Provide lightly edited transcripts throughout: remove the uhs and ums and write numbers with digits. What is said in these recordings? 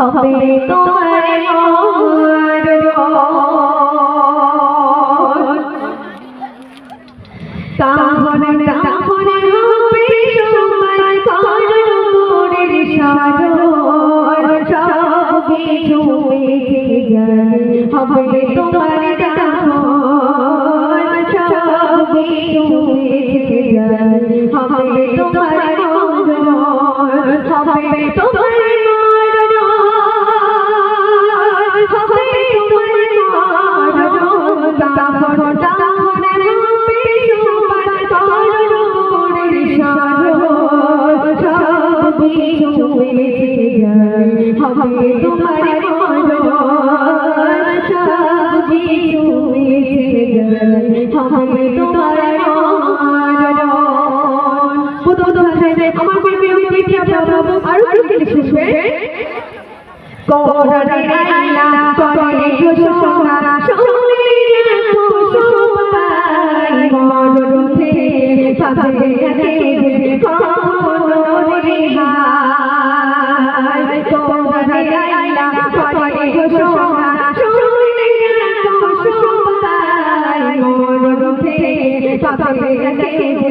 হবে তোমার কামনা কামনা হবে সবার কারণ মোরের সাগর সব কিছু মিটে যাবে হবে তোমার কামনা সব কিছু মিটে যাবে হবে তোমার হবে তোমার হবে তোমার হবে তোমার আর শুনবে করে আইলা করে ঘোষণা শুনলে সবাই মরণ থেকে পাবে কোনো রেহাই করে আইলা করে ঘোষণা শুনলে সবাই মরণ থেকে পাবে কোনো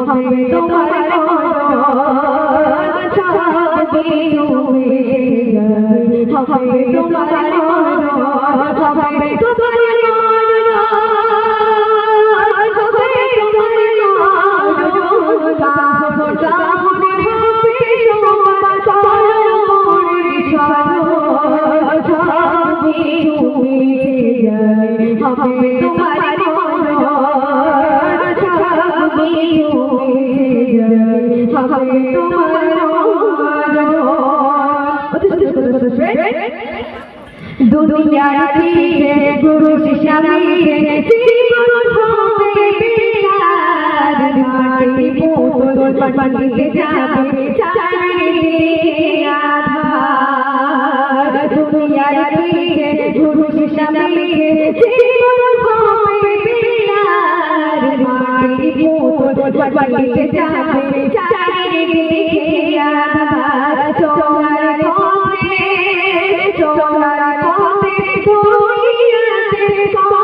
হবে তোমার হবে দুনিয়ার পীরে গুরু শিষ্য মিলে জীবন হবে বেকার মাটি পুতুল পানিতে যাবে চারিদিকে আধার দুনিয়ার পীরে গুরু শিষ্য মিলে জীবন হবে বেকার মাটি পুতুল পানিতে যাবে চারিদিকে আধার তোমার হবে তোমার হবে তোমার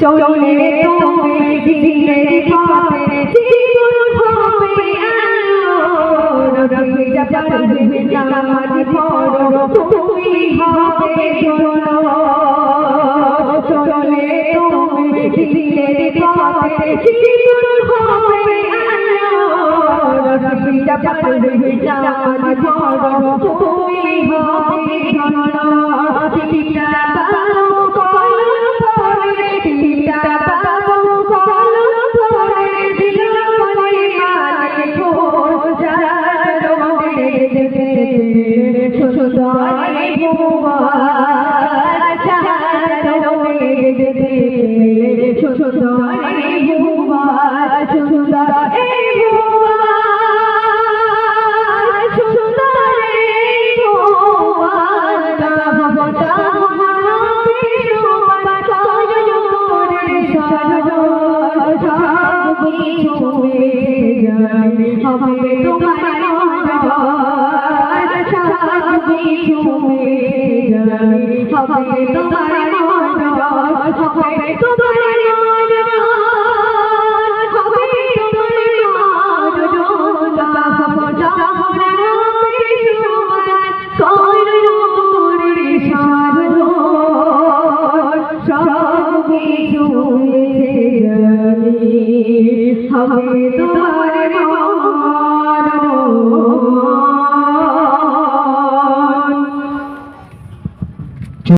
চলে তুমি দিলে পথে জীবন হবে আলো পারবে নামাজ পড়ো তুমি হবে শোনো চলে তুমি দিলে পথে জীবন হবে আলো পারবে নামাজ পড়ো তুমি হবে শোনো পিতা হবে তোমার